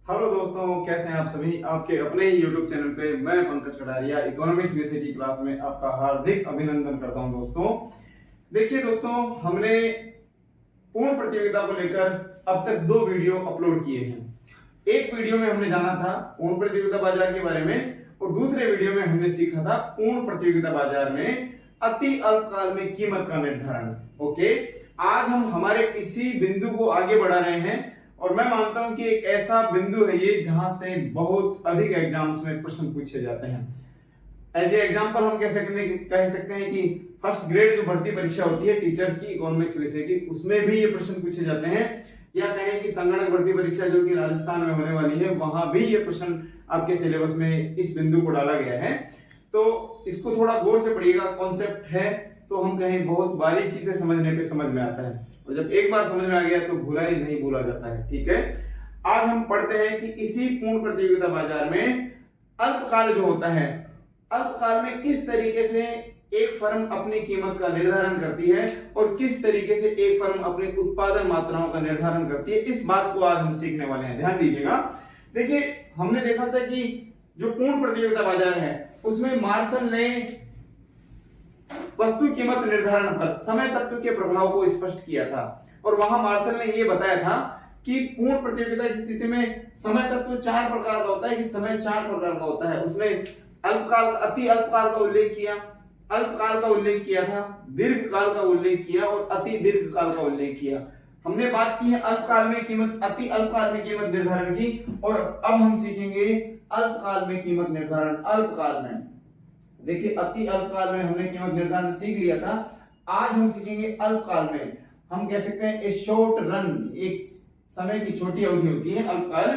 Hello दोस्तों, कैसे हैं आप सभी। आपके अपने ही यूट्यूब चैनल पे मैं पंकज कटारिया इकोनॉमिक्स विषय की क्लास में आपका हार्दिक अभिनंदन करता हूं। दोस्तों देखिए दोस्तों, हमने पूर्ण प्रतियोगिता को लेकर अब तक 2 वीडियो अपलोड किए हैं। एक वीडियो में हमने जाना था पूर्ण प्रतियोगिता बाजार के बारे में और दूसरे वीडियो में हमने सीखा था पूर्ण प्रतियोगिता बाजार में अति अल्पकाल में कीमत का निर्धारण। ओके, आज हम हमारे इसी बिंदु को आगे बढ़ा रहे हैं और मैं मानता हूं कि एक ऐसा बिंदु है ये जहां से बहुत अधिक एग्जाम्स में प्रश्न पूछे जाते हैं। एज ए एग्जाम्पल हम कह सकते हैं कि फर्स्ट ग्रेड जो भर्ती परीक्षा होती है टीचर्स की इकोनॉमिक्स विषय की, उसमें भी ये प्रश्न पूछे जाते हैं। या कहें कि संगणक भर्ती परीक्षा जो कि राजस्थान में होने वाली है, वहां भी ये प्रश्न आपके सिलेबस में इस बिंदु को डाला गया है। तो इसको थोड़ा गौर से पढ़िएगा। कॉन्सेप्ट है तो हम कहें बहुत बारीकी से समझने पे समझ में आता है और जब एक बार समझ में आ गया तो भूला ही नहीं भूला जाता है। ठीक है, आज हम पढ़ते हैं कि इसी पूर्ण प्रतियोगिता बाजार में अल्पकाल जो होता है, अल्पकाल में किस तरीके से एक फर्म अपनी कीमत का निर्धारण करती है और किस तरीके से एक फर्म अपनी उत्पादन मात्राओं का निर्धारण करती है, इस बात को आज हम सीखने वाले हैं। ध्यान दीजिएगा। देखिए, हमने देखा था कि जो पूर्ण प्रतियोगिता बाजार है उसमें मार्शल ने वस्तु कीमत निर्धारण पर समय तत्व के प्रभाव को स्पष्ट किया था और वहां मार्शल ने यह बताया था कि पूर्ण प्रतियोगिता की स्थिति में समय तत्व 4 प्रकार का होता है कि समय 4 प्रकार का होता है। उसने अल्पकाल, अति अल्पकाल का उल्लेख किया, अल्पकाल का उल्लेख किया था, दीर्घकाल का उल्लेख किया और अति दीर्घकाल का उल्लेख किया। हमने बात की है अल्पकाल में कीमत, अति अल्पकाल में कीमत निर्धारण की और अब हम सीखेंगे अल्पकाल में कीमत निर्धारण। अल्पकाल में देखिए, अति अल्पकाल में हमने कीमत निर्धारण सीख लिया था। आज हम सीखेंगे अल्पकाल में। हम कह सकते हैं ए शॉर्ट रन, एक समय की छोटी अवधि होती है अल्पकाल।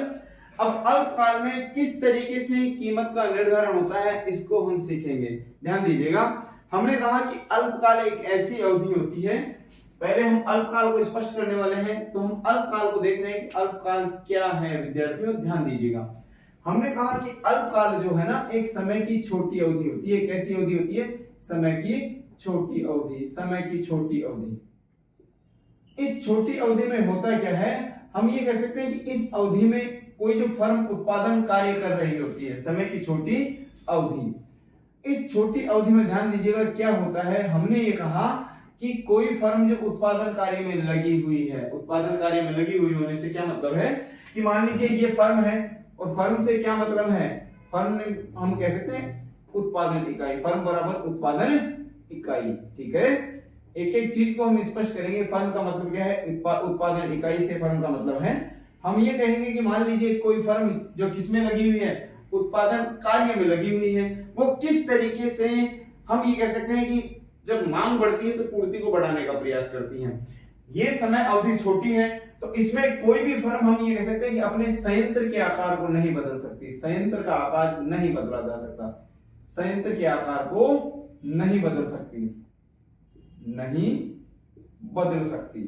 अब अल्पकाल में किस तरीके से कीमत का निर्धारण होता है इसको हम सीखेंगे। ध्यान दीजिएगा, हमने कहा कि अल्पकाल एक ऐसी अवधि होती है। पहले हम अल्पकाल को स्पष्ट करने वाले हैं, तो हम अल्पकाल को देख रहे हैं कि अल्पकाल क्या है। विद्यार्थियों ध्यान दीजिएगा, हमने कहा कि अल्पकाल जो है ना, एक समय की छोटी अवधि होती है। कैसी अवधि होती है? समय की छोटी अवधि। समय की छोटी अवधि। इस छोटी अवधि में होता क्या है, हम ये कह सकते हैं कि इस अवधि में कोई जो फर्म उत्पादन कार्य कर रही होती है, समय की छोटी अवधि। इस छोटी अवधि में ध्यान दीजिएगा क्या होता है। हमने ये कहा कि कोई फर्म जो उत्पादन कार्य में लगी हुई है, उत्पादन कार्य में लगी हुई होने से क्या मतलब है कि मान लीजिए ये फर्म है और फर्म से क्या मतलब है, फर्म में हम कह सकते हैं उत्पादन इकाई। फर्म बराबर उत्पादन इकाई। ठीक है, एक एक चीज को हम स्पष्ट करेंगे। फर्म का मतलब क्या है? उत्पादन इकाई से फर्म का मतलब है। हम ये कहेंगे कि मान लीजिए कोई फर्म जो किसमें लगी हुई है, उत्पादन कार्य में लगी हुई है, वो किस तरीके से हम ये कह सकते हैं कि जब मांग बढ़ती है तो पूर्ति को बढ़ाने का प्रयास करती है। ये समय अवधि छोटी है तो इसमें कोई भी फर्म हम ये कह सकते हैं कि अपने संयंत्र के आकार को नहीं बदल सकती। संयंत्र का आकार नहीं बदला जा सकता। संयंत्र के आकार को नहीं बदल सकती, नहीं बदल सकती,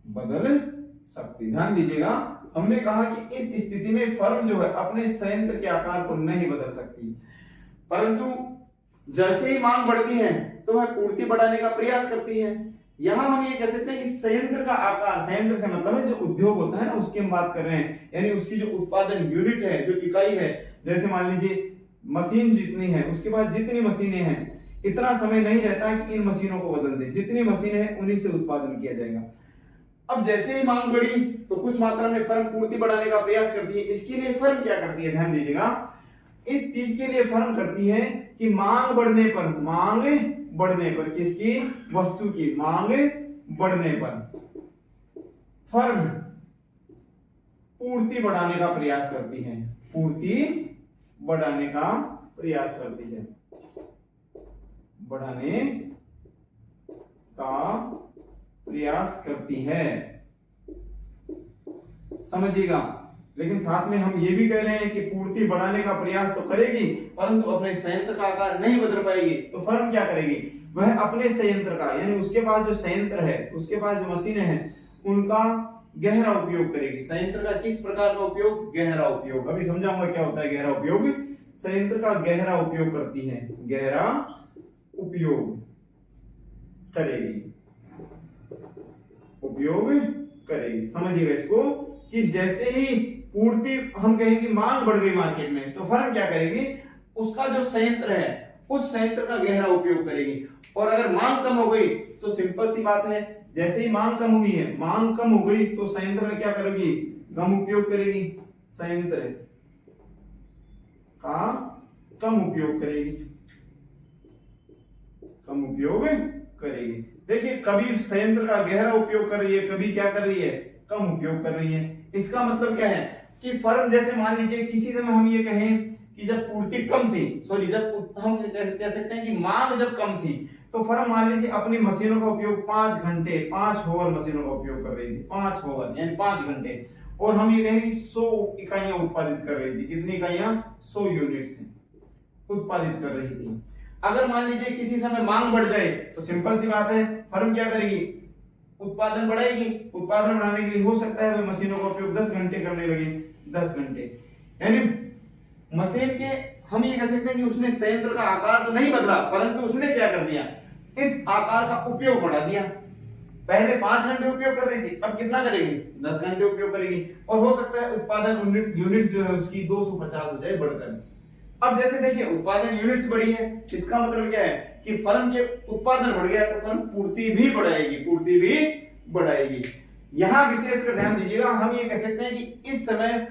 बदल सकती। ध्यान दीजिएगा, हमने कहा कि इस स्थिति में फर्म जो है अपने संयंत्र के आकार को नहीं बदल सकती, परंतु जैसे ही मांग बढ़ती है तो वह पूर्ति बढ़ाने का प्रयास करती है। यहां हम ये कह सकते हैं कि संयंत्र का आकार, संयंत्र से मतलब है जो उद्योग होता है ना, उसकी हम बात कर रहे हैं, यानी उसकी जो उत्पादन यूनिट है, जो इकाई है। जैसे मान लीजिए मशीन जितनी है, उसके बाद जितनी मशीनें हैं, इतना समय नहीं रहता कि इन मशीनों को बदल दे। जितनी मशीनें हैं उन्हीं से उत्पादन किया जाएगा। अब जैसे ही मांग बढ़ी तो कुछ मात्रा में फर्म पूर्ति बढ़ाने का प्रयास करती है। इसके लिए फर्म क्या करती है? ध्यान दीजिएगा, इस चीज के लिए फर्म करती है कि मांग बढ़ने पर, मांग बढ़ने पर, किसकी? वस्तु की मांग बढ़ने पर फर्म पूर्ति बढ़ाने का प्रयास करती है। पूर्ति बढ़ाने का प्रयास करती है, बढ़ाने का प्रयास करती है। समझिएगा, लेकिन साथ में हम ये भी कह रहे हैं कि पूर्ति बढ़ाने का प्रयास तो करेगी परंतु अपने संयंत्र का आकार नहीं बदल पाएगी। तो फर्म क्या करेगी? वह अपने संयंत्र का, यानी उसके पास जो संयंत्र है, उसके पास जो मशीनें हैं, उनका गहरा उपयोग करेगी। संयंत्र का किस प्रकार का उपयोग? गहरा उपयोग। अभी समझाऊंगा क्या होता है गहरा उपयोग। संयंत्र का गहरा उपयोग करती है, गहरा उपयोग करेगी, उपयोग करेगी। समझिएगा इसको कि जैसे ही पूर्ति हम कहें कि मांग बढ़ गई मार्केट में, तो फर्म क्या करेगी, उसका जो संयंत्र है उस संयंत्र का गहरा उपयोग करेगी। और अगर मांग कम हो गई तो सिंपल सी बात है, जैसे ही मांग कम हुई है, मांग कम हो गई तो संयंत्र में क्या करेगी, कम उपयोग करेगी, संयंत्र का कम उपयोग करेगी, कम उपयोग करेगी। देखिए कभी संयंत्र का गहरा उपयोग कर रही है, कभी क्या कर रही है, कम उपयोग कर रही है। इसका मतलब क्या है कि फर्म, जैसे मान लीजिए किसी समय हम ये कहें कि जब पूर्ति कम थी, सॉरी जब हम कह सकते हैं कि मांग जब कम थी, तो फर्म मान लीजिए अपनी मशीनों का उपयोग 5 घंटे 5 होवर मशीनों का उपयोग कर रही थी, 5 होवर यानी 5 घंटे, और हम ये कहें कि 100 इकाइयां उत्पादित कर रही थी। कितनी इकाइयां, 100 यूनिट्स उत्पादित कर रही थी। अगर मान लीजिए किसी समय मांग बढ़ जाए तो सिंपल सी बात है, फर्म क्या करेगी, उत्पादन बढ़ाएगी। उत्पादन बढ़ाने के लिए हो सकता है वह मशीनों का उपयोग 10 घंटे करने लगे, 10 घंटे, यानी मशीन के हम ये कह सकते हैं कि उसने संयंत्र का आकार तो नहीं बदला, परंतु उसने क्या कर दिया, इस आकार का उपयोग बढ़ा दिया। पहले 5 घंटे उपयोग कर रही थी, अब कितना करेगी, 10 घंटे उपयोग करेगी, और हो सकता है उत्पादन यूनिट जो है उसकी 250 हो जाए बढ़कर। अब जैसे देखिए उत्पादन यूनिट्स बढ़ी है, इसका मतलब क्या है कि फर्म के उत्पादन बढ़ गया तो फर्म पूर्ति भी बढ़ाएगी, पूर्ति भी बढ़ाएगी। यहां विशेषकर ध्यान दीजिएगा, हम ये कह सकते हैं कि इस समय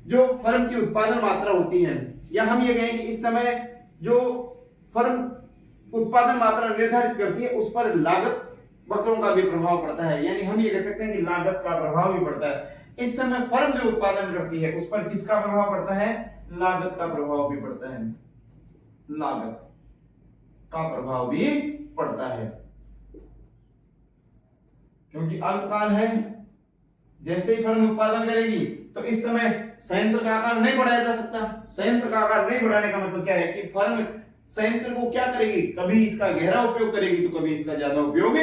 जो फर्म की उत्पादन मात्रा होती है, या हम ये कहें कि इस समय जो फर्म उत्पादन मात्रा निर्धारित करती है उस पर लागत वक्रों का भी प्रभाव पड़ता है, यानी हम ये कह सकते हैं कि लागत का प्रभाव भी पड़ता है। इस समय फर्म जो उत्पादन करती है उस पर किसका प्रभाव पड़ता है, लागत का प्रभाव भी पड़ता है, लागत का प्रभाव भी पड़ता है, क्योंकि अल्पकाल है। जैसे ही फर्म उत्पादन करेगी तो इस समय संयंत्र का आकार नहीं बढ़ाया जा सकता। संयंत्र का आकार नहीं बढ़ाने का मतलब क्या है कि फर्म संयंत्र को क्या करेगी, कभी इसका गहरा उपयोग करेगी तो कभी इसका ज्यादा उपयोग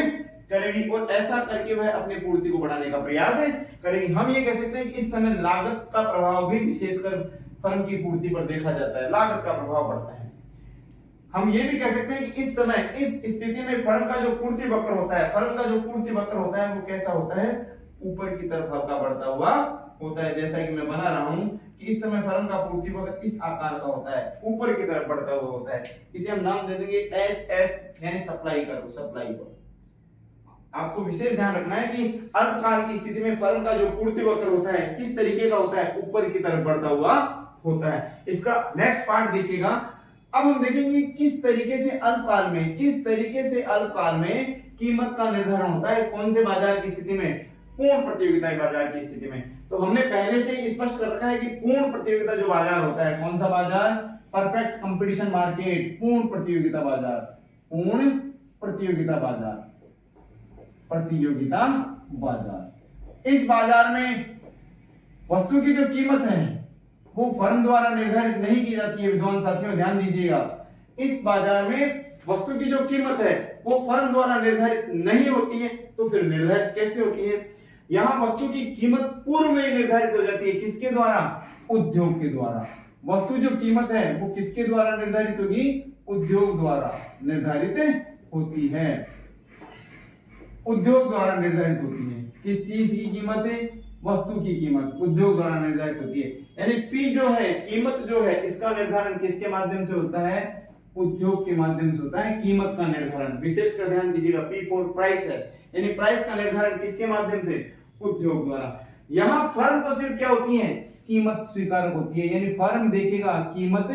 करेगी, और ऐसा करके वह अपनी पूर्ति को बढ़ाने का प्रयास करेगी। हम ये कह सकते हैं कि इस समय लागत का प्रभाव भी विशेषकर फर्म की पूर्ति पर देखा जाता है, लागत का प्रभाव पड़ता है। हम ये भी कह सकते हैं कि इस समय इस स्थिति में फर्म का जो पूर्ति वक्र होता है, फर्म का जो पूर्ति वक्र होता है वो कैसा होता है, ऊपर की तरफ हल्का बढ़ता हुआ होता है। जैसा कि मैं बना रहा हूं कि इस समय फर्म का पूर्ति वक्र इस आकार का होता है, ऊपर की तरफ बढ़ता हुआ होता है। इसे हम नाम दे देंगे एस यानी सप्लाई कर्व, सप्लाई कर्व। आपको विशेष ध्यान रखना है कि अल्पकाल की स्थिति में फर्म का जो पूर्ति वक्र होता है किस तरीके का होता है, ऊपर की तरफ बढ़ता हुआ होता है। इसका नेक्स्ट पार्ट देखिएगा। अब हम देखेंगे किस तरीके से अल्पकाल में, किस तरीके से अल्पकाल में कीमत का निर्धारण होता है, कौन से बाजार की स्थिति में, पूर्ण प्रतियोगिता बाजार की स्थिति में। तो हमने पहले से ही स्पष्ट कर रखा है कि पूर्ण प्रतियोगिता जो बाजार होता है, कौन सा बाजार, परफेक्ट कंपटीशन मार्केट, पूर्ण प्रतियोगिता बाजार, पूर्ण प्रतियोगिता बाजार, प्रतियोगिता बाजार। इस बाजार में वस्तु की जो कीमत है वो फर्म द्वारा निर्धारित नहीं की जाती है। विद्वान साथियों ध्यान दीजिएगा, इस बाजार में वस्तु की जो कीमत है वो फर्म द्वारा निर्धारित नहीं होती है, तो फिर निर्धारित कैसे होती है, यहां वस्तु की कीमत पूर्व में ही निर्धारित हो जाती है। किसके द्वारा, उद्योग के द्वारा। वस्तु जो कीमत है वो किसके द्वारा निर्धारित होगी, उद्योग द्वारा निर्धारित होती है, उद्योग द्वारा निर्धारित होती है। किस चीज की कीमत है, वस्तु की कीमत उद्योग द्वारा निर्धारित होती है। यानी पी जो है, कीमत जो है, इसका निर्धारण किसके माध्यम से होता है, उद्योग के माध्यम से होता है कीमत का निर्धारण। विशेषकर ध्यान दीजिएगा, पी फॉर प्राइस है, यानी प्राइस का निर्धारण किसके माध्यम से, उद्योग द्वारा। यहां फर्म तो सिर्फ क्या होती है, कीमत स्वीकारक होती है, यानी फर्म देखेगा कीमत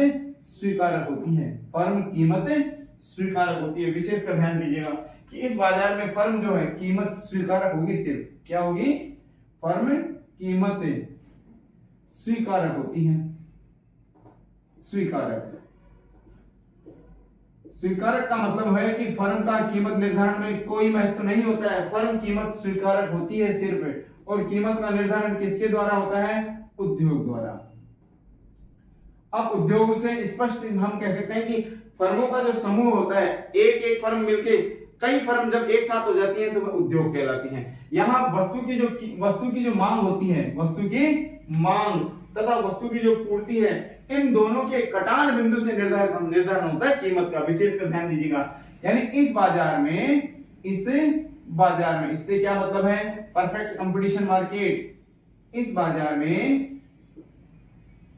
स्वीकारक होती है, फर्म कीमत स्वीकारक होती है। विशेषकर ध्यान दीजिएगा कि इस बाजार में फर्म जो है कीमत स्वीकारक होगी, सिर्फ क्या होगी, फर्म कीमत स्वीकारक होती है, स्वीकारक। स्वीकारक का मतलब है कि फर्म का कीमत निर्धारण में कोई महत्व नहीं होता है, फर्म कीमत स्वीकारक होती है सिर्फ, और कीमत का निर्धारण किसके द्वारा होता है, उद्योग द्वारा। अब उद्योग से स्पष्ट हम कह सकते हैं कि फर्मों का जो समूह होता है, एक एक फर्म मिलके कई फर्म जब एक साथ हो जाती हैं तो वह उद्योग कहलाती हैं। यहाँ वस्तु की जो मांग होती है, वस्तु की मांग तथा वस्तु की जो पूर्ति है, इन दोनों के कटान बिंदु से निर्धारण होता है कीमत का। विशेषकर ध्यान दीजिएगा, यानी इस बाजार में, इससे क्या मतलब है, परफेक्ट कंपटीशन मार्केट, इस बाजार में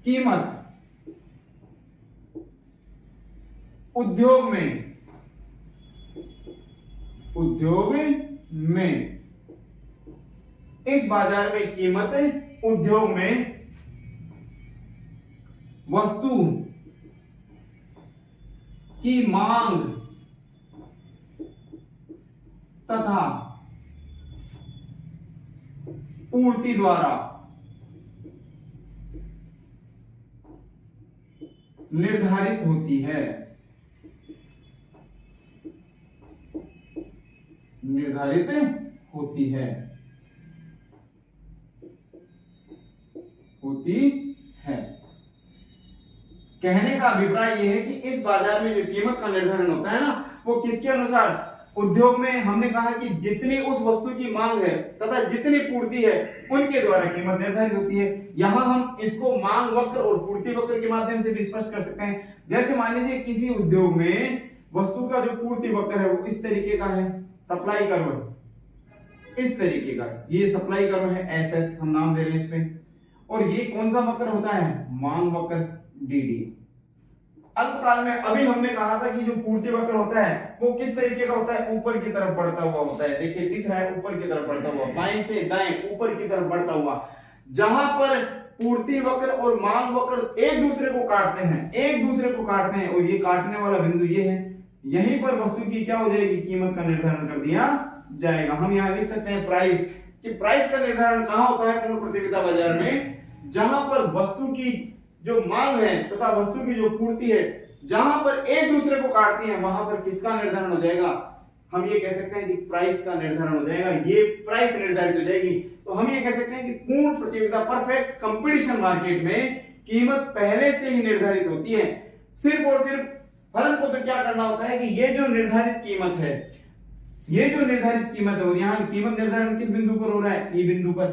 कीमत उद्योग में इस बाजार में कीमत उद्योग में वस्तु की मांग तथा पूर्ति द्वारा निर्धारित होती है। कहने का अभिप्राय यह है कि इस बाजार में जो कीमत का निर्धारण होता है ना, वो किसके अनुसार? उद्योग में हमने कहा कि जितनी उस वस्तु की मांग है तथा जितनी पूर्ति है उनके द्वारा कीमत निर्धारित होती है। यहां हम इसको मांग वक्र और पूर्ति वक्र के माध्यम से भी स्पष्ट कर सकते हैं। जैसे मान लीजिए किसी उद्योग में वस्तु का जो पूर्ति वक्र है वो इस तरीके का है, सप्लाई कर्व इस तरीके का, ये सप्लाई कर्व है, SS हम नाम दे रहे हैं इस पे। और ये कौन सा वक्र होता है? मांग वक्र DD। अल्पकाल में अभी हमने कहा था कि जो पूर्ति वक्र होता है वो किस तरीके का होता है? ऊपर की तरफ बढ़ता हुआ होता है। देखिए दिख रहा है, ऊपर की तरफ बढ़ता हुआ, बाएं से दाएं ऊपर की तरफ बढ़ता हुआ। जहां पर पूर्ति वक्र और मांग वक्र एक दूसरे को काटते हैं और ये काटने वाला बिंदु ये है, यहीं पर वस्तु की क्या हो जाएगी? कीमत का निर्धारण कर दिया जाएगा। हम यहाँ लिख सकते हैं प्राइस, कि प्राइस का निर्धारण कहाँ होता है? पूर्ण प्रतियोगिता बाजार में, जहां पर वस्तु की जो मांग है तथा वस्तु की जो पूर्ति है जहां पर एक दूसरे को काटती है, वहां पर किसका निर्धारण हो जाएगा? हम ये कह सकते हैं कि प्राइस का निर्धारण हो जाएगा। ये प्राइस निर्धारित हो जाएगी। तो हम ये कह सकते हैं कि पूर्ण प्रतियोगिता, परफेक्ट कंपटीशन मार्केट में कीमत पहले से ही निर्धारित होती है। सिर्फ और सिर्फ फर्म को तो क्या करना होता है कि ये जो निर्धारित कीमत है, और यहाँ कीमत निर्धारण किस बिंदु पर हो रहा है? ई बिंदु पर।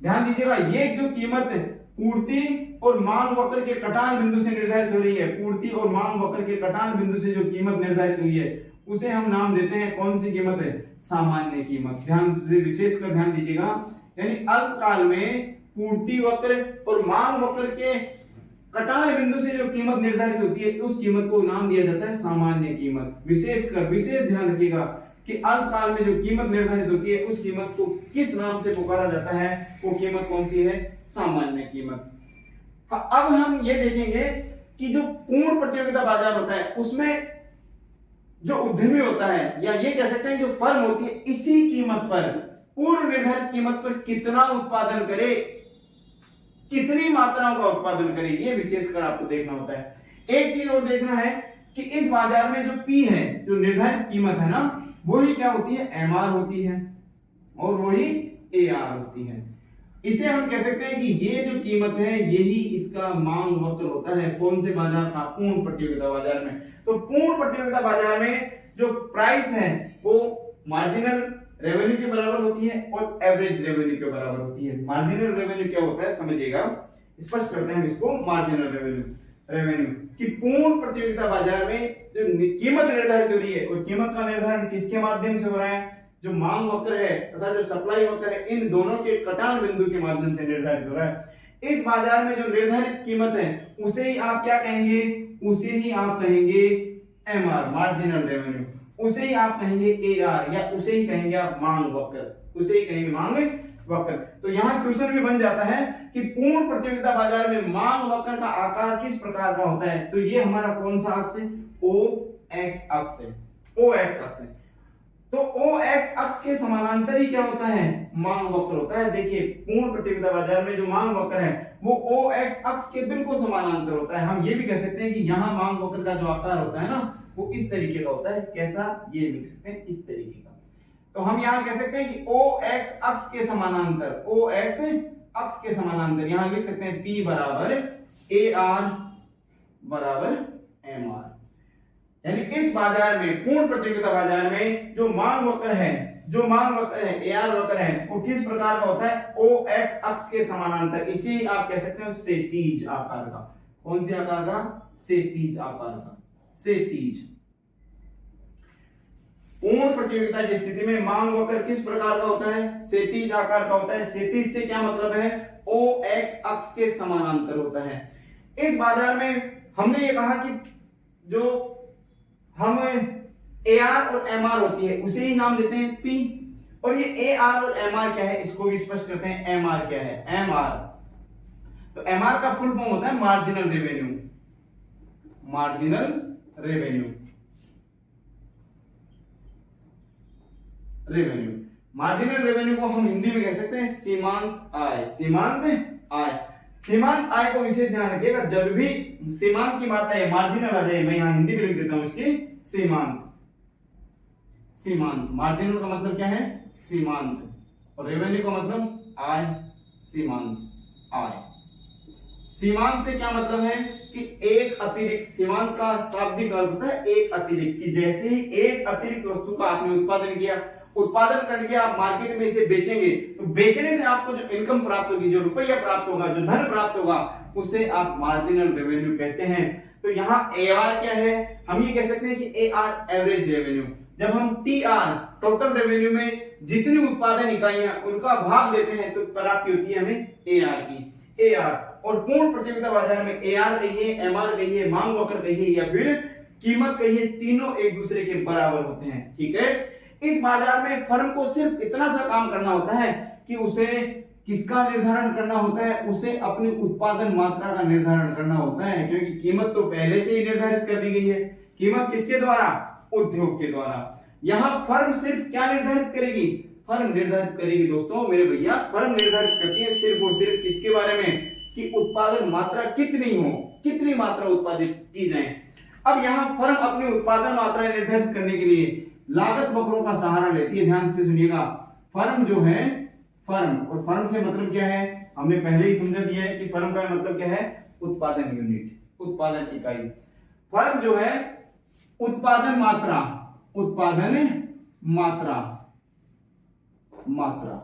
ध्यान दीजिएगा, ये जो कीमत पूर्ति और मांग वक्र के कटान बिंदु से निर्धारित हो रही है, पूर्ति और मांग वक्र के कटान बिंदु से जो कीमत निर्धारित हुई है उसे हम नाम देते हैं, कौन सी कीमत है? सामान्य कीमत। ध्यान विशेषकर ध्यान दीजिएगा, यानी अल्पकाल में पूर्ति वक्र और मांग वक्र के कटान बिंदु से जो कीमत निर्धारित होती है उस कीमत को नाम दिया जाता है सामान्य कीमत। विशेष ध्यान रखिएगा कि अल्पकाल में जो कीमत निर्धारित होती है उस कीमत को किस नाम से पुकारा जाता है? वो कीमत कौन सी है? सामान्य कीमत। अब हम ये देखेंगे कि जो पूर्ण प्रतियोगिता बाजार होता है उसमें जो उद्यमी होता है, या ये कह सकते हैं जो फर्म होती है, इसी कीमत पर, पूर्व निर्धारित कीमत पर कितना उत्पादन करे, कितनी मात्राओं का उत्पादन करे, ये विशेषकर आपको देखना होता है। एक चीज और देखना है कि इस बाजार में जो P है, जो निर्धारित कीमत है ना, वही क्या होती है? MR होती है और वही AR होती है। इसे हम कह सकते हैं कि ये जो कीमत है यही इसका मांग वक्र होता है। कौन से बाजार का? पूर्ण प्रतियोगिता बाजार में। तो पूर्ण प्रतियोगिता बाजार में जो प्राइस है वो मार्जिनल रेवेन्यू के बराबर होती है और एवरेज रेवेन्यू के बराबर होती है। मार्जिनल रेवेन्यू क्या होता है समझिएगा, स्पष्ट करते हैं इसको। मार्जिनल रेवेन्यू कि पूर्ण प्रतियोगिता बाजार में जो कीमत निर्धारित हो रही है और कीमत का निर्धारण किसके माध्यम से हो रहा है? जो मांग वक्र है तथा जो सप्लाई वक्र है, इन दोनों के कटान बिंदु के माध्यम से निर्धारित हो रहा है। इस बाजार में जो निर्धारित कीमत है उसे ही आप क्या कहेंगे? उसे ही आप कहेंगे MR, मार्जिनल रेवेन्यू। उसे ही आप कहेंगे AR, या उसे ही कहेंगे आप मांग वक्र। तो यहाँ क्वेश्चन भी बन जाता है कि पूर्ण प्रतियोगिता बाजार में मांग वक्र का आकार किस प्रकार का होता है? तो ये हमारा कौन सा अक्ष है? OX अक्ष है। तो OX अक्ष के समानांतर ही क्या होता है? मांग वक्र होता है। देखिए पूर्ण प्रतियोगिता बाजार में जो मांग वक्र है वो OX अक्ष के बिल्कुल समानांतर होता है। हम ये भी कह सकते हैं कि यहाँ मांग वक्र का जो आकार होता है ना वो इस तरीके का होता है। कैसा? ये लिख सकते हैं इस तरीके का। तो हम यहाँ कह सकते हैं कि OX अक्ष के समानांतर यहाँ लिख सकते हैं P बराबर AR बराबर MR। यानी इस बाजार में, पूर्ण प्रतियोगिता बाजार में जो मांग वक्र है AR वक्र है वो किस प्रकार का होता है? OX अक्ष के समानांतर। इसे आप कह सकते हैं क्षैतिज आकार का। कौन सी आकार का? क्षैतिज आकार का। क्षैतिज। पूर्ण प्रतियोगिता की स्थिति में मांग वक्र किस प्रकार का होता है? क्षैतिज आकार का होता है। क्षैतिज से क्या मतलब है? ओ एक्स अक्ष के समानांतर होता है। इस बाजार में हमने ये कहा कि जो हम AR और MR होती है उसे ही नाम देते हैं P, और ये AR और MR क्या है इसको भी स्पष्ट करते हैं। MR क्या है? MR तो MR का फुल फॉर्म होता है marginal revenue. Marginal revenue, revenue, marginal revenue को हम हिंदी में कह सकते हैं सीमांत आय। सीमांत आय, सीमांत आय को विशेष ध्यान रखिएगा, जब भी सीमांत की बात है मार्जिनल आ जाए, मैं यहां हिंदी में लिख देता हूं इसकी सीमांत। सीमांत, मार्जिनल का मतलब क्या है? सीमांत, और रेवेन्यू का मतलब आय। सीमांत आय, सीमांत से क्या मतलब है कि एक अतिरिक्त, सीमांत का शाब्दिक अर्थ होता है एक अतिरिक्त, कि जैसे ही एक अतिरिक्त वस्तु का आपने उत्पादन किया, उत्पादन करके आप मार्केट में इसे बेचेंगे, तो बेचने से आपको जो इनकम प्राप्त होगी, जो रुपया प्राप्त होगा, जो धन प्राप्त होगा, उसे आप मार्जिनल रेवेन्यू कहते हैं। तो यहाँ AR क्या है? हम ये कह सकते हैं कि AR एवरेज रेवेन्यू। जब हम TR टोटल रेवेन्यू में जितनी उत्पादन इकाइयां उनका भाग देते हैं तो प्राप्ति होती है हमें AR की। AR, और पूर्ण प्रतियोगिता बाजार में AR कहिए, MR कहिए, मांग वक्र कहिए या फिर कीमत कहिए, तीनों एक दूसरे के बराबर होते हैं। ठीक है, इस बाजार में फर्म को सिर्फ इतना सा काम करना होता है कि उसे किसका निर्धारण करना होता है? उसे अपनी उत्पादन मात्रा का निर्धारण करना होता है, क्योंकि कीमत तो पहले से ही निर्धारित कर दी गई है। कीमत किसके द्वारा? उद्योग के द्वारा। यहां फर्म सिर्फ क्या निर्धारित करेगी? फर्म निर्धारित करेगी दोस्तों, मेरे भैया, फर्म निर्धारित करती है सिर्फ और सिर्फ किसके बारे में? कि उत्पादन मात्रा कितनी हो, कितनी मात्रा उत्पादित की जाए। अब यहाँ फर्म अपनी उत्पादन मात्रा निर्धारित करने के लिए लागत वक्रों का सहारा लेती है। ध्यान से सुनिएगा, फर्म जो है, फर्म, और फर्म से मतलब क्या है? हमने पहले ही समझा दिया है कि फर्म का मतलब क्या है? उत्पादन यूनिट, उत्पादन इकाई। फर्म जो है उत्पादन मात्रा, उत्पादन मात्रा, मात्रा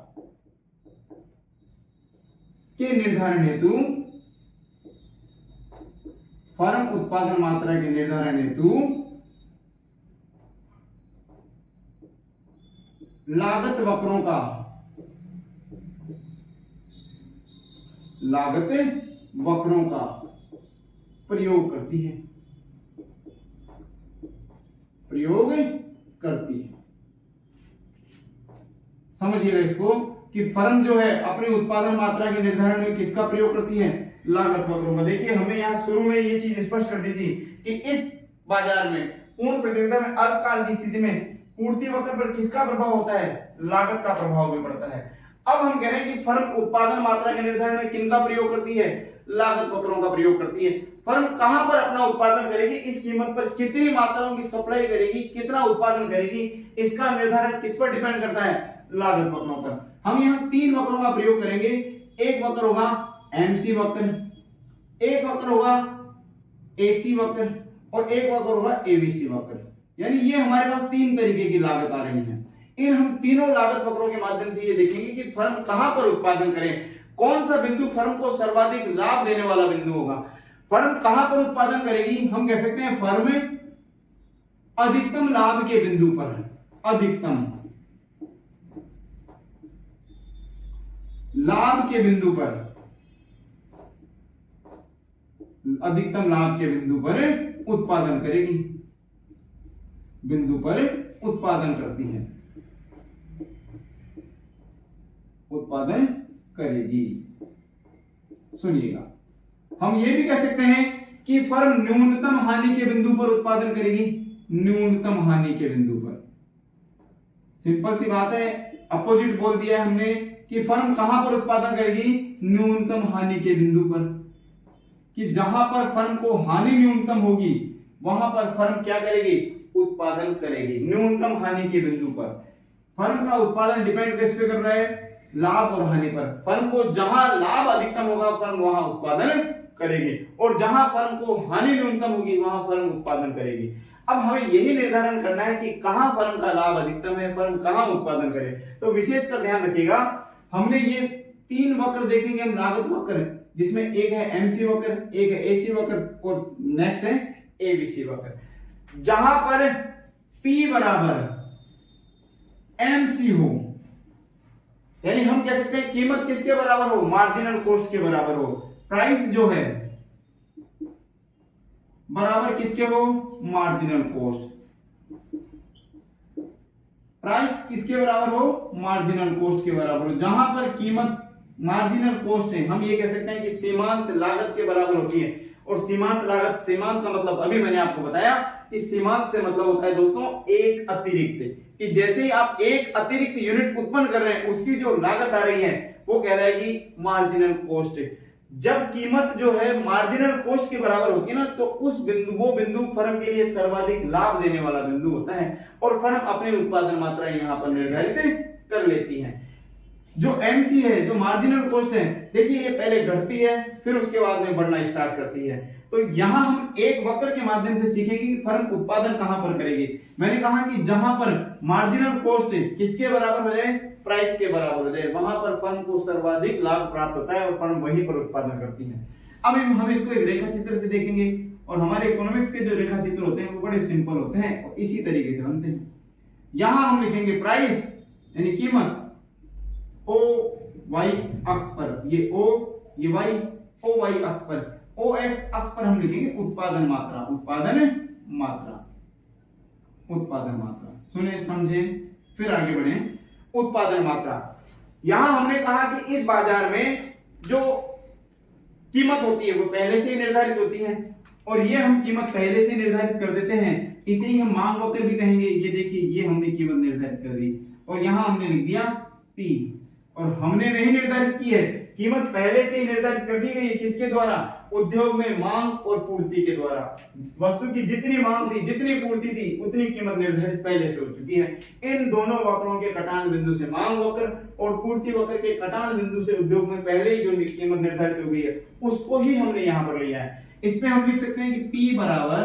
के निर्धारण हेतु, फर्म उत्पादन मात्रा के निर्धारण हेतु लागत वक्रों का, लागत वक्रों का प्रयोग करती है, प्रयोग करती है। समझिएगा इसको कि फर्म जो है अपनी उत्पादन मात्रा के निर्धारण में किसका प्रयोग करती है? लागत वक्रों का। देखिए, हमने यहां शुरू में ये चीज स्पष्ट कर दी थी कि इस बाजार में पूर्ण प्रतियोगिता में अल्पकाल की स्थिति में पूर्ति वक्र पर किसका प्रभाव होता है? लागत का प्रभाव भी पड़ता है। अब हम कह रहे हैं कि फर्म उत्पादन मात्रा के निर्धारण में किनका प्रयोग करती है? लागत वक्रों का प्रयोग करती है। फर्म कहां पर अपना उत्पादन करेगी, इस कीमत पर कितनी मात्राओं की सप्लाई करेगी, कितना उत्पादन करेगी, इसका निर्धारण किस पर डिपेंड करता है? लागत वक्रों पर। हम यहाँ 3 वक्रों का प्रयोग करेंगे। एक वक्र होगा MC वक्र, एक वक्र होगा AC वक्र, और एक वक्र होगा ABC वक्र। यानी ये हमारे पास 3 तरीके की लागत आ रही है। इन हम तीनों लागत वक्रों के माध्यम से ये देखेंगे कि फर्म कहां पर उत्पादन करे, कौन सा बिंदु फर्म को सर्वाधिक लाभ देने वाला बिंदु होगा। फर्म कहां पर उत्पादन करेगी? हम कह सकते हैं फर्म अधिकतम लाभ के बिंदु पर, अधिकतम लाभ के बिंदु पर, अधिकतम लाभ के बिंदु पर उत्पादन करेगी, बिंदु पर उत्पादन करती है, उत्पादन करेगी। सुनिएगा, हम ये भी कह सकते हैं कि फर्म न्यूनतम हानि के बिंदु पर उत्पादन करेगी, न्यूनतम हानि के बिंदु पर। सिंपल सी बात है, अपोजिट बोल दिया है हमने कि फर्म कहां पर उत्पादन करेगी? न्यूनतम हानि के बिंदु पर, कि जहां पर फर्म को हानि न्यूनतम होगी वहां पर फर्म क्या करेगी? उत्पादन करेगी, न्यूनतम हानि के बिंदु पर। फर्म का उत्पादन डिपेंड किस पे कर रहा है? लाभ और हानि पर। फर्म को जहां लाभ अधिकतम होगा फर्म वहां उत्पादन करेगी, और जहां फर्म को हानि न्यूनतम होगी वहां फर्म उत्पादन करेगी। अब हमें यही निर्धारण करना है कि कहां फर्म का लाभ अधिकतम है, फर्म कहां उत्पादन करे। तो विशेष कर ध्यान रखिएगा, हमने ये 3 वक्र देखेंगे हम, लागत वक्र, जिसमें एक है MC वक्र, एक है AC वक्र, और नेक्स्ट है ABC वक्र। जहां पर P बराबर MC हो, यानी हम कह सकते हैं कीमत किसके बराबर हो, मार्जिनल कॉस्ट के बराबर हो। प्राइस जो है बराबर किसके हो, मार्जिनल कॉस्ट। प्राइस किसके बराबर हो, मार्जिनल कॉस्ट के बराबर हो। जहां पर कीमत मार्जिनल कॉस्ट है, हम ये कह सकते हैं कि सीमांत लागत के बराबर होती है। और सीमांत लागत, सीमांत का मतलब अभी मैंने आपको बताया कि सीमांत से मतलब होता है दोस्तों एक अतिरिक्त, कि जैसे ही आप एक अतिरिक्त यूनिट उत्पन्न कर रहे हैं उसकी जो लागत आ रही है वो कह रहा है कि मार्जिनल कॉस्ट। जब कीमत जो है मार्जिनल कॉस्ट के बराबर होती है ना, तो उस बिंदु, वो बिंदु फर्म के लिए सर्वाधिक लाभ देने वाला बिंदु होता है और फर्म अपनी उत्पादन मात्रा यहां पर निर्धारित कर लेती है। जो एमसी है, जो मार्जिनल कॉस्ट है, देखिए ये पहले घटती है फिर उसके बाद में बढ़ना स्टार्ट करती है। तो यहां हम एक वक्र के माध्यम से सीखेंगे कि फर्म उत्पादन कहां पर करेगी। मैंने कहा कि जहां पर मार्जिनल कॉस्ट किसके बराबर हो जाए, प्राइस के बराबर हो जाए, वहां पर फर्म को सर्वाधिक लाभ प्राप्त होता है और फर्म वहीं पर उत्पादन करती है। अब हम इसको एक रेखा चित्र से देखेंगे और हमारे इकोनॉमिक्स के जो रेखा चित्र होते हैं वो बड़े सिंपल होते हैं और इसी तरीके से बनते हैं। यहां हम लिखेंगे प्राइस यानी कीमत ओ वाई अक्ष पर, ये ओ ये वाई, ओ वाई अक्ष पर, ओ एक्स अक्ष पर हम लिखेंगे उत्पादन मात्रा, उत्पादन मात्रा, उत्पादन मात्रा। सुने समझे फिर आगे बढ़े। उत्पादन मात्रा, यहां हमने कहा कि इस बाजार में जो कीमत होती है वो पहले से ही निर्धारित होती है और ये हम कीमत पहले से निर्धारित कर देते हैं, इसे ही हम मांग वक्र भी कहेंगे। ये देखिए ये हमने कीमत निर्धारित कर दी और यहां हमने लिख दिया P, और हमने नहीं निर्धारित की है, कीमत पहले से ही निर्धारित कर दी गई है। किसके द्वारा, उद्योग में मांग और पूर्ति के द्वारा। वस्तु की जितनी मांग थी, जितनी पूर्ति थी, उतनी कीमत निर्धारित पहले से हो चुकी है। इन दोनों वक्रों के कटान बिंदु से मांग वक्र और पूर्ति वक्र के कटान बिंदु से उद्योग में पहले ही जो कीमत निर्धारित हो गई है उसको ही हमने यहां पर लिया है। इसमें हम लिख सकते हैं कि P बराबर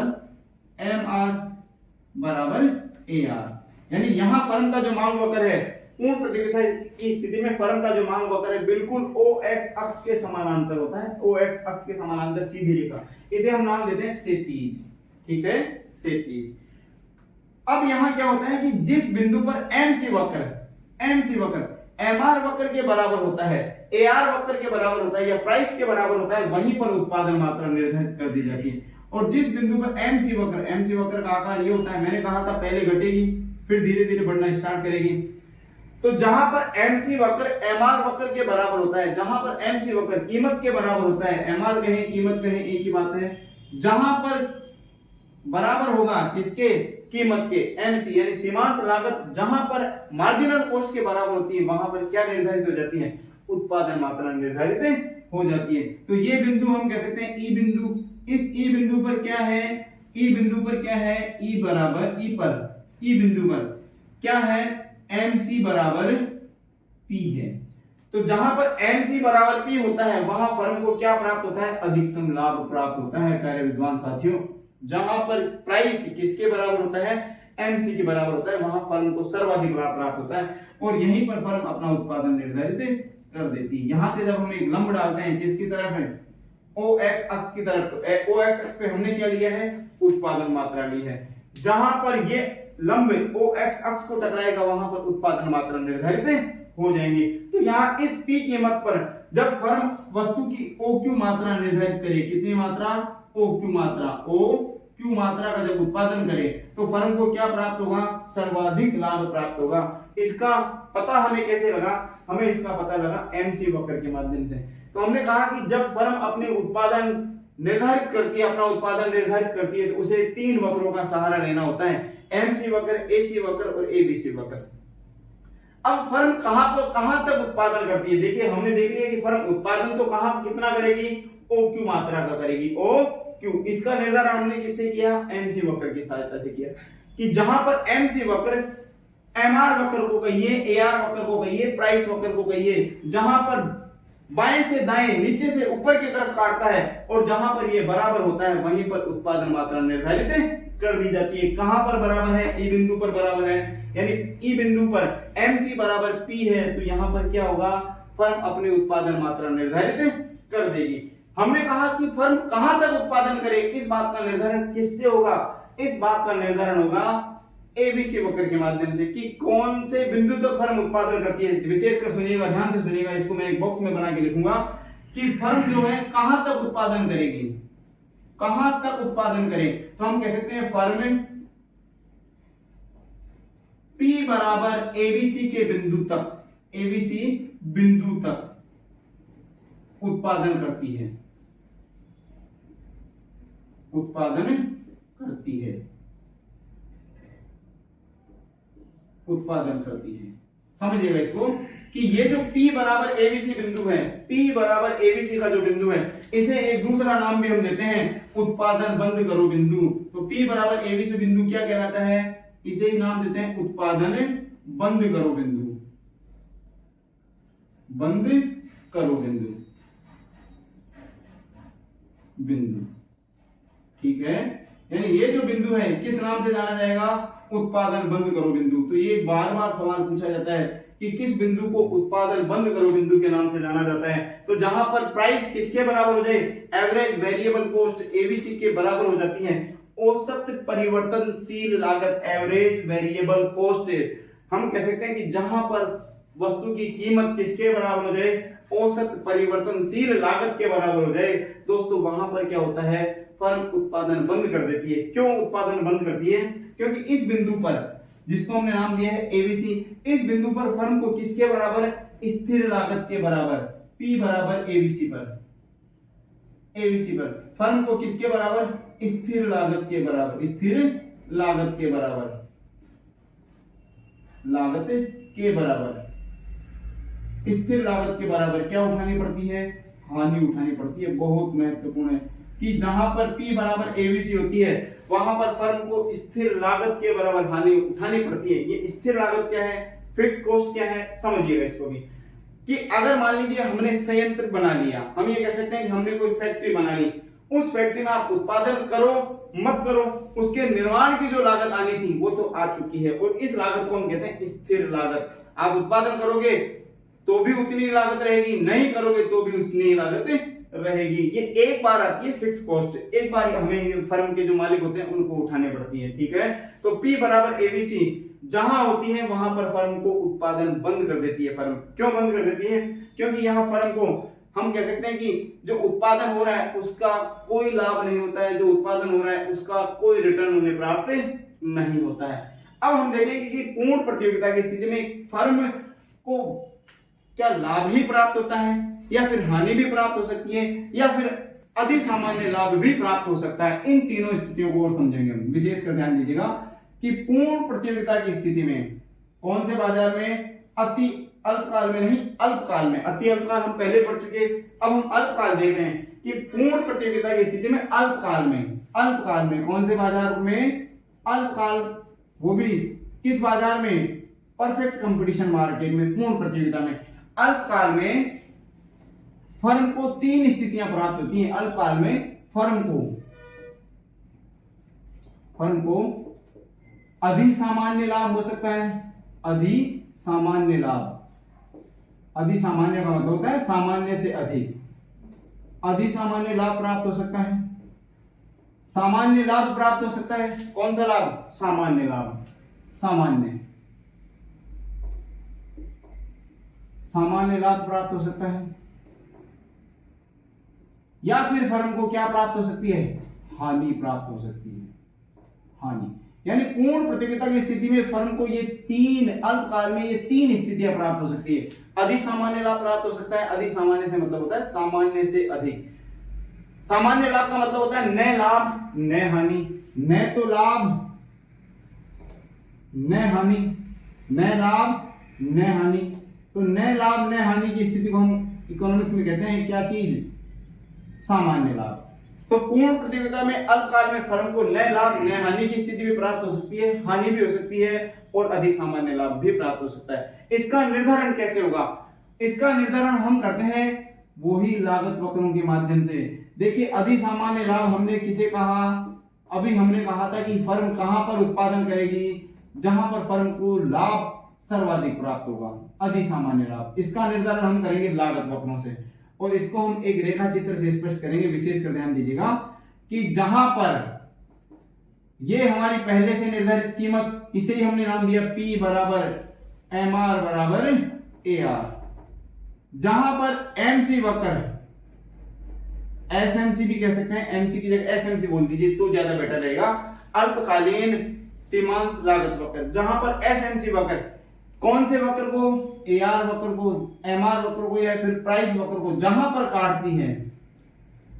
MR बराबर AR, यानी यहां फर्म का जो मांग वक्र है, पूर्ण प्रतियोगिता की स्थिति में फर्म का जो मांग वक्र है बिल्कुल OX अक्ष के समानांतर होता है, OX अक्ष के समानांतर सीधी रेखा, इसे हम नाम देते हैं क्षैतिज। ठीक है, क्षैतिज। अब यहां क्या होता है कि जिस बिंदु पर MC वक्र MR वक्र के बराबर होता है, AR वक्र के बराबर होता है या प्राइस के बराबर होता है, वहीं पर उत्पादन मात्रा निर्धारित कर दी जाती है। और जिस बिंदु पर MC वक्र का आकार ये होता है, मैंने कहा था पहले घटेगी फिर धीरे धीरे बढ़ना स्टार्ट करेगी। तो जहां पर MC वक्र MR वक्र के बराबर होता है, जहां पर MC वक्र कीमत के बराबर होता है, MR कहें कीमत कहें एक ही बात है, जहां पर बराबर होगा किसके, कीमत के, MC यानी सीमांत लागत जहां पर मार्जिनल कॉस्ट के बराबर होती है, वहां पर क्या निर्धारित हो जाती है, उत्पादन मात्रा निर्धारित हो जाती है। तो ये बिंदु हम कह सकते हैं ई बिंदु। इस ई बिंदु पर क्या है, ई बिंदु पर क्या है, ई बराबर ई पर, ई बिंदु पर क्या है, MC बराबर P है। तो जहां पर MC बराबर P होता है वहां फर्म को क्या प्राप्त होता है, अधिकतम लाभ प्राप्त होता है प्यारे विद्वान साथियों। जहां पर प्राइस किसके बराबर होता है, MC के बराबर होता है, वहां फर्म को सर्वाधिक लाभ प्राप्त होता है और यहीं पर फर्म अपना उत्पादन निर्धारित कर देती है। यहां से जब हम एक लंब डालते हैं किसकी तरफ है, OX अक्ष की तरफ, तो OX अक्ष पे हमने क्या लिया है, उत्पादन मात्रा ली है। जहां पर ये लंब OX अक्ष को टकराएगा वहां पर उत्पादन मात्रा निर्धारित हो जाएंगे। तो यहाँ इस P कीमत पर जब फर्म वस्तु की OQ मात्रा निर्धारित करे, कितनी मात्रा, OQ मात्रा, OQ मात्रा का जब उत्पादन करे तो फर्म को क्या प्राप्त होगा, सर्वाधिक लाभ प्राप्त होगा। इसका पता हमें कैसे लगा, हमें इसका पता लगा MC वक्र के माध्यम से। तो हमने कहा कि जब फर्म अपने उत्पादन निर्धारित करती है, अपना उत्पादन निर्धारित करती है, तो उसे तीन वक्रों का सहारा लेना होता है, MC वक्र, AC वक्र और ABC वक्र। अब फर्म कहां तक उत्पादन करती है, देखिए हमने देख लिया कि फर्म उत्पादन तो कहां कितना करेगी, OQ मात्रा का करेगी, OQ। इसका निर्धारण हमने किससे किया, MC वक्र की सहायता से किया, कि जहां पर MC वक्र MR वक्र को कहिए, AR वक्र को कहिए, प्राइस वक्र को कहिए, जहां पर बाएं से दाएं, नीचे से ऊपर की तरफ काटता है और जहां पर ये बराबर होता है वहीं पर उत्पादन मात्रा निर्धारित कर दी जाती है। कहां पर बराबर है, ई बिंदु पर बराबर है, यानी ई बिंदु पर MC बराबर P है, तो यहां पर क्या होगा, फर्म अपनी उत्पादन मात्रा निर्धारित कर देगी। हमने कहा कि फर्म कहां तक उत्पादन करे, इस बात का निर्धारण किससे होगा, इस बात का निर्धारण होगा एबीसी वक्र के माध्यम से कि कौन से बिंदु तक फर्म उत्पादन करती है। विशेषकर सुनिएगा, ध्यान से सुनिएगा, इसको मैं एक बॉक्स में बना के लिखूंगा कि फर्म जो है कहां तक उत्पादन करेगी, कहां तक उत्पादन करे। तो हम कह सकते हैं फर्म P बराबर एबीसी के बिंदु तक, एबीसी बिंदु तक उत्पादन करती है, उत्पादन करती है, उत्पादन करती है। समझिएगा इसको कि ये जो P बराबर एबीसी बिंदु है, P बराबर एबीसी का जो बिंदु है, इसे एक दूसरा नाम भी हम देते हैं उत्पादन बंद करो बिंदु। तो P बराबर एबीसी बिंदु क्या कहलाता है, इसे ही नाम देते हैं उत्पादन बंद करो बिंदु, बंद करो बिंदु, बिंदु। ठीक है, यानी ये जो बिंदु है किस नाम से जाना जाएगा, उत्पादन बंद करो बिंदु। तो ये बार बार सवाल पूछा जाता है कि किस बिंदु को उत्पादन बंद करो बिंदु के नाम से जाना जाता है। तो जहां पर प्राइस किसके बराबर हो जाए, एवरेज वेरिएबल कॉस्ट एबीसी के बराबर हो जाती है, औसत परिवर्तनशील लागत एवरेज वेरिएबल कॉस्ट। हम कह सकते हैं कि जहां पर वस्तु की कीमत किसके बराबर हो जाए, औसत परिवर्तनशील लागत के बराबर हो जाए, दोस्तों वहां पर क्या होता है, फर्म उत्पादन बंद कर देती है। क्यों उत्पादन बंद करती है, क्योंकि इस बिंदु पर, जिसको हमने नाम दिया है एबीसी, इस बिंदु पर फर्म को किसके बराबर, स्थिर लागत के बराबर, P बराबर एबीसी पर, एबीसी पर फर्म को किसके बराबर, स्थिर लागत के बराबर, स्थिर लागत के बराबर, लागत के बराबर, स्थिर लागत के बराबर क्या उठानी पड़ती है, हानि उठानी पड़ती है। बहुत महत्वपूर्ण है कि जहां पर P बराबर एबीसी होती है वहां पर फर्म को स्थिर लागत के बराबर हानि उठानी पड़ती है। ये स्थिर लागत क्या है, फिक्स कॉस्ट क्या है, समझिएगा इसको भी कि अगर मान लीजिए हमने संयंत्र बना लिया, हम ये कह सकते हैं कि हमने कोई फैक्ट्री बना ली, उस फैक्ट्री में आप उत्पादन करो मत करो, उसके निर्माण की जो लागत आनी थी वो तो आ चुकी है, और इस लागत को हम कहते हैं स्थिर लागत। आप उत्पादन करोगे तो भी उतनी लागत रहेगी, नहीं करोगे तो भी उतनी लागत रहेगी। ये एक बार आती है फिक्स कॉस्ट, एक बार हमें फर्म के जो मालिक होते हैं उनको उठाने पड़ती है। ठीक है, तो P बराबर एबीसी जहां होती है वहां पर फर्म को उत्पादन बंद कर देती है। फर्म क्यों बंद कर देती है, क्योंकि यहाँ फर्म को हम कह सकते हैं कि जो उत्पादन हो रहा है उसका कोई लाभ नहीं होता है, जो उत्पादन हो रहा है उसका कोई रिटर्न उन्हें प्राप्त नहीं होता है। अब हम देखेंगे कि पूर्ण प्रतियोगिता की स्थिति में फर्म को क्या लाभ ही प्राप्त होता है, या फिर हानि भी प्राप्त हो सकती है, या फिर अधिक सामान्य लाभ भी प्राप्त हो सकता है। इन तीनों स्थितियों को और समझेंगे हम। विशेषकर ध्यान दीजिएगा कि पूर्ण प्रतियोगिता की स्थिति में कौन से बाजार में, अति अल्पकाल में नहीं, अल्पकाल में। अति अल्पकाल हम पहले पढ़ चुके, अब हम अल्पकाल देख रहे हैं कि पूर्ण प्रतियोगिता की स्थिति में अल्पकाल में, अल्पकाल में कौन से बाजार में, अल्पकाल, वो भी किस बाजार में, परफेक्ट कंपटीशन मार्केट में, पूर्ण प्रतियोगिता में। अल्पकाल में फर्म को तीन स्थितियां प्राप्त होती हैं। अल्पकाल में फर्म को अधिसामान्य लाभ हो सकता है, अधिसामान्य लाभ, अधिसामान्य का मतलब होता है सामान्य से अधिक, अधिसामान्य लाभ प्राप्त हो सकता है, सामान्य लाभ प्राप्त हो सकता है। कौन सा लाभ, सामान्य लाभ, सामान्य लाभ प्राप्त हो सकता है, या फिर फर्म को क्या प्राप्त हो सकती है, हानि प्राप्त हो सकती है, हानि। यानी पूर्ण प्रतियोगिता की स्थिति में फर्म को ये तीन, अल्पकाल में ये तीन स्थितियां प्राप्त हो सकती है। अधिसामान्य लाभ प्राप्त हो सकता है, अधिसामान्य से मतलब होता है सामान्य से अधिक। सामान्य लाभ का मतलब होता है न लाभ न हानि, न तो लाभ न हानि, न लाभ न हानि। तो न लाभ न हानि की स्थिति को हम इकोनॉमिक्स में कहते हैं क्या चीज, सामान्य लाभ। तो पूर्ण प्रतियोगिता में अल्पकाल में फर्म को न लाभ न हानि की स्थिति भी प्राप्त हो सकती है, हानि भी हो सकती है, और अधिसामान्य लाभ भी प्राप्त हो सकता है। इसका निर्धारण कैसे होगा, इसका निर्धारण हम करते हैं वही लागत वक्रों के माध्यम से। देखिए अधिसामान्य लाभ हमने किसे कहा, अभी हमने कहा था कि फर्म कहां पर उत्पादन करेगी, जहां पर फर्म को लाभ सर्वाधिक प्राप्त होगा, अधिसामान्य लाभ। इसका निर्धारण हम करेंगे लागत वक्रों से, और इसको हम एक रेखा चित्र से स्पष्ट करेंगे। विशेषकर ध्यान दीजिएगा कि जहां पर ये हमारी पहले से निर्धारित कीमत, इसे ही हमने नाम दिया P बराबर MR बराबर AR। जहां पर MC वक्र, SMC भी कह सकते हैं, MC की जगह SMC बोल दीजिए तो ज्यादा बेटर रहेगा, अल्पकालीन सीमांत लागत वक्र। जहां पर SMC वक्र, कौन से वक्र को, AR वक्र को, MR वक्र को या फिर प्राइस वक्र को जहां पर काटती है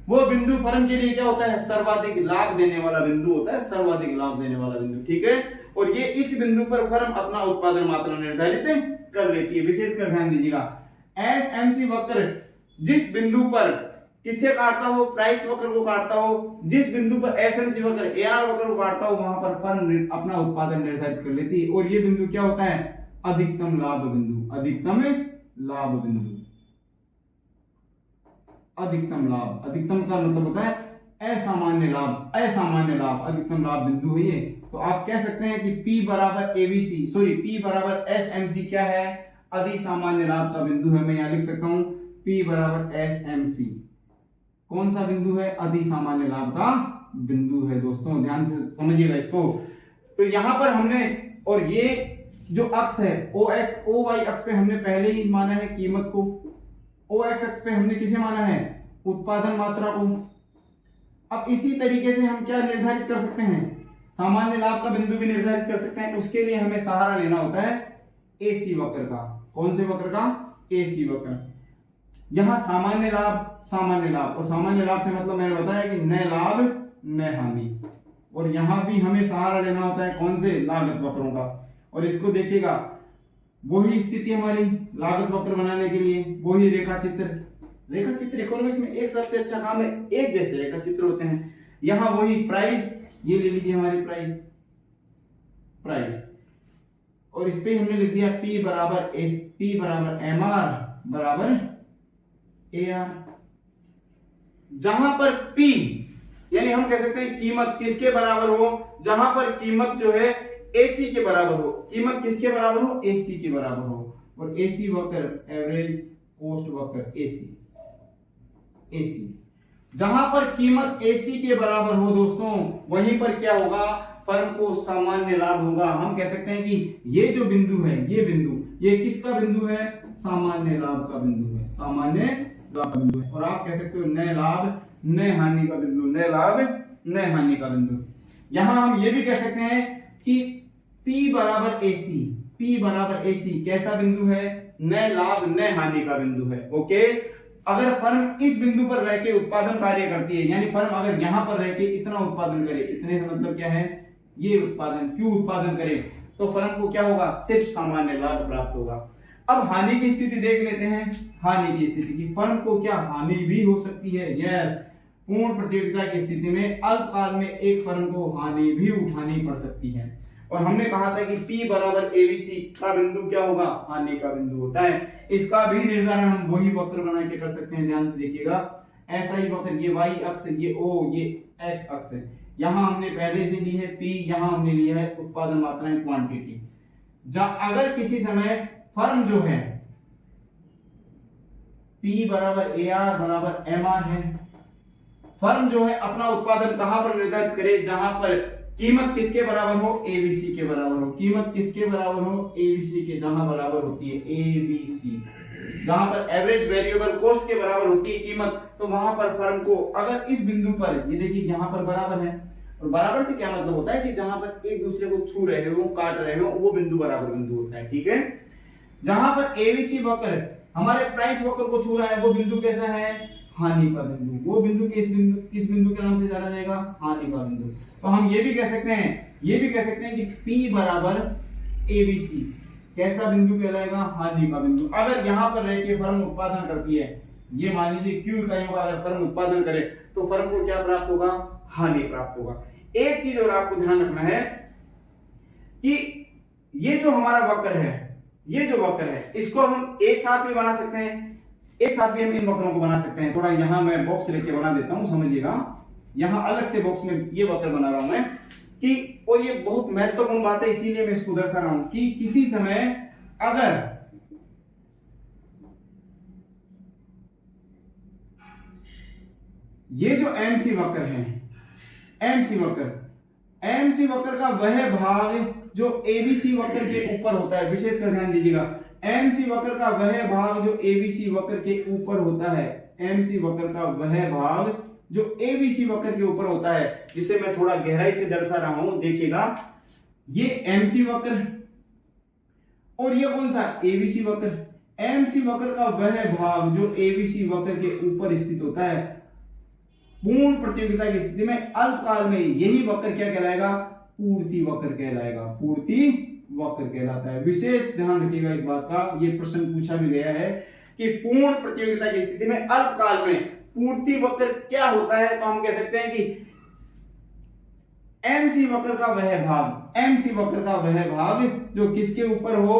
वो बिंदु फर्म के लिए क्या होता है, सर्वाधिक लाभ देने वाला बिंदु होता है, सर्वाधिक लाभ देने वाला बिंदु, ठीक है। और ये इस बिंदु पर फर्म अपना उत्पादन मात्रा निर्धारित कर लेती है। विशेषकर ध्यान दीजिएगा, SMC वक्र जिस बिंदु पर किससे काटता हो, प्राइस वक्र को काटता हो, जिस बिंदु पर SMC वक्र AR वक्र को काटता हो वहां पर फर्म अपना उत्पादन निर्धारित कर लेती है। और ये बिंदु क्या होता है, अधिकतम लाभ बिंदु, अधिकतम लाभ बिंदु, अधिकतम लाभ। अधिकतम का मतलब होता है असामान्य लाभ, असामान्य लाभ, अधिकतम लाभ बिंदु है ये। तो आप कह सकते हैं कि P बराबर ABC, सॉरी P बराबर SMC क्या है, अधि सामान्य लाभ का बिंदु है। मैं यहां लिख सकता हूं P बराबर SMC कौन सा बिंदु है, अधि सामान्य लाभ का बिंदु है। दोस्तों ध्यान से समझिएगा इसको। तो यहां पर हमने, और ये जो अक्ष है OX OY अक्ष पे हमने पहले ही माना है कीमत को, OX अक्ष पे हमने किसे माना है, उत्पादन मात्रा को। अब इसी तरीके से हम क्या निर्धारित कर सकते हैं, सामान्य लाभ का बिंदु भी निर्धारित कर सकते हैं। उसके लिए हमें सहारा लेना होता है AC वक्र का। कौन से वक्र का, AC वक्र। यहां सामान्य लाभ, सामान्य लाभ, और सामान्य लाभ से मतलब मैंने बताया कि न लाभ न हानि। और यहां भी हमें सहारा लेना होता है कौन से, लागत वक्रों का। और इसको देखिएगा, वही स्थिति हमारी लागत वक्र बनाने के लिए, वही रेखा चित्र। रेखा चित्र इकोनॉमिक्स में एक सबसे अच्छा काम है, एक जैसे रेखा चित्र होते हैं। यहां वही प्राइस, ये ले लीजिए हमारी प्राइस, प्राइस, और इस पे हमने लिख दिया P बराबर MR बराबर AR। जहां पर P यानी हम कह सकते हैं कीमत किसके बराबर हो, जहां पर कीमत जो है AC के बराबर हो, कीमत किसके बराबर हो, AC के बराबर हो। और AC वक्र, एवरेज कॉस्ट वक्र, AC जहां पर कीमत AC के बराबर हो दोस्तों, वहीं पर क्या होगा, फर्म को सामान्य लाभ होगा। हम कह सकते हैं कि ये जो बिंदु है, ये बिंदु, ये किसका बिंदु है, सामान्य लाभ का बिंदु है, सामान्य लाभ का बिंदु है। और आप कह सकते हो न लाभ न हानि का बिंदु, न लाभ न हानि का बिंदु। यहां हम ये भी कह सकते हैं कि P बराबर AC, P बराबर AC कैसा बिंदु है, न लाभ न हानि का बिंदु है। ओके, अगर फर्म इस बिंदु पर रह के उत्पादन कार्य करती है, यानी फर्म अगर यहां पर रह के इतना उत्पादन करे, इतने से मतलब क्या है, ये उत्पादन, क्यों उत्पादन करे, तो फर्म को क्या होगा, सिर्फ सामान्य लाभ प्राप्त होगा। अब हानि की स्थिति देख लेते हैं। हानि की स्थिति की, फर्म को क्या हानि भी हो सकती है, यस। पूर्ण प्रतियोगिता की स्थिति में अल्पकाल में एक फर्म को हानि भी उठानी पड़ सकती है। और हमने कहा था कि P बराबर ABC का बिंदु क्या होगा, हानि का बिंदु होता है। इसका भी निर्धारण हम वही वक्र बना के कर सकते हैं। ध्यान से देखिएगा, ऐसा ही वक्र, ये Y अक्ष, ये O, ये X अक्ष है। यहां हमने पहले से ली है P, यहां हमने लिया है उत्पादन मात्राएं, क्वांटिटी। अगर किसी समय फर्म जो है P बराबर AR बराबर MR है, फर्म जो है अपना उत्पादन कहां पर निर्धारित करे, जहां पर कीमत किसके बराबर हो, ABC के बराबर हो। कीमत किसके बराबर हो, ABC के, जहां बराबर होती है ABC, जहां पर एवरेज वेरिएबल कॉस्ट के बराबर होती है कीमत, तो वहां पर फर्म को अगर इस बिंदु पर, ये देखिए यहां पर बराबर है, और बराबर से क्या मतलब होता है कि जहां पर एक दूसरे को छू रहे हो, काट रहे हो, वो बिंदु बराबर बिंदु होता है, ठीक है। जहां पर ABC वक्र हमारे प्राइस वक्र को छू रहा है, वो बिंदु कैसा है, हानि का बिंदु। वो बिंदु किस बिंदु के नाम से जाना जाएगा, हानि का बिंदु। तो हम ये भी कह सकते हैं कि P बराबर ABC कैसा बिंदु कहलाएगा, हानि का बिंदु। अगर यहां पर रह के फर्म उत्पादन करती है, ये मान लीजिए Q इकाइयों का अगर फर्म उत्पादन करे, तो फर्म को क्या प्राप्त होगा, हानि प्राप्त होगा। एक चीज और आपको ध्यान रखना है कि ये जो हमारा वक्र है, ये जो वक्र है, इसको हम एक साथ भी बना सकते हैं, एक साथ भी हम इन वक्रों को बना सकते हैं। थोड़ा यहां मैं बॉक्स लेके बना देता हूं, समझिएगा। यहां अलग से बॉक्स में ये वक्र बना रहा हूं मैं कि, और ये बहुत महत्वपूर्ण बात है, इसीलिए मैं इसको दर्शा रहा हूं कि किसी समय अगर ये जो MC वक्र है, MC वक्र एमसी वक्र का वह भाग जो एबीसी वक्र के ऊपर होता है, विशेषकर ध्यान दीजिएगा, एमसी वक्र का वह भाग जो एबीसी वक्र के ऊपर होता है, एमसी वक्र का वह भाग जो एबीसी वक्र के ऊपर होता है, जिसे मैं थोड़ा गहराई से दर्शा रहा हूं, देखिएगा, ये एमसी वक्र और ये कौन सा, एबीसी वक्र। एमसी वक्र का वह भाग जो एबीसी वक्र के ऊपर स्थित होता है, पूर्ण प्रतियोगिता की स्थिति में अल्पकाल में यही वक्र क्या कहलाएगा, पूर्ति वक्र कहलाएगा, पूर्ति वक्र कहलाता है। विशेष ध्यान रखिएगा इस बात का, ये प्रश्न पूछा भी गया है कि पूर्ण प्रतियोगिता की स्थिति में अल्पकाल में पूर्ति वक्र क्या होता है, तो हम कह सकते हैं कि एमसी वक्र का वह भाग, एमसी वक्र का वह भाग जो किसके ऊपर हो,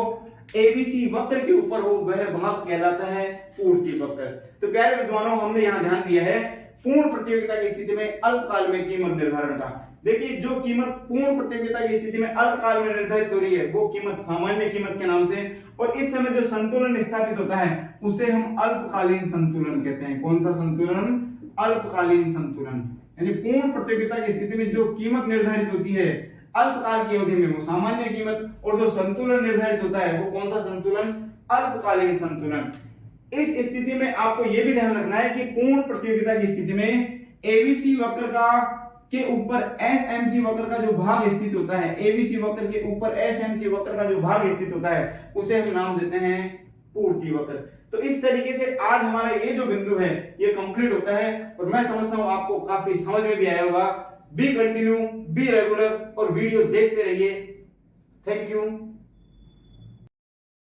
एबीसी वक्र के ऊपर हो, वह भाग कहलाता है पूर्ति वक्र। तो प्यारे विद्वानों, हमने यहां ध्यान दिया है पूर्ण प्रतियोगिता की स्थिति में अल्पकाल में कीमत निर्धारण का। देखिए, जो कीमत पूर्ण प्रतियोगिता की स्थिति में अल्पकाल में निर्धारित हो रही है वो कीमत सामान्य कीमत के नाम से, और इस समय जो संतुलन स्थापित होता है उसे हम अल्पकालीन संतुलन कहते हैं। कौन सा संतुलन, अल्पकालीन संतुलन। यानी पूर्ण प्रतियोगिता की स्थिति में जो कीमत निर्धारित होती है अल्पकाल की अवधि में वो सामान्य कीमत, और जो संतुलन निर्धारित होता है वो कौन सा संतुलन, अल्पकालीन संतुलन। इस स्थिति में आपको यह भी ध्यान रखना है कि पूर्ण प्रतियोगिता की स्थिति में एबीसी वक्र का के ऊपर एसएमसी वक्र का जो भाग स्थित होता है, एबीसी वक्र के ऊपर एसएमसी वक्र का जो भाग स्थित होता है उसे हम नाम देते हैं पूर्ति वक्र। तो इस तरीके से आज हमारा ये जो बिंदु है ये कंप्लीट होता है, और मैं समझता हूं आपको काफी समझ में भी आया होगा। बी कंटिन्यू, बी रेगुलर और वीडियो देखते रहिए। Thank you.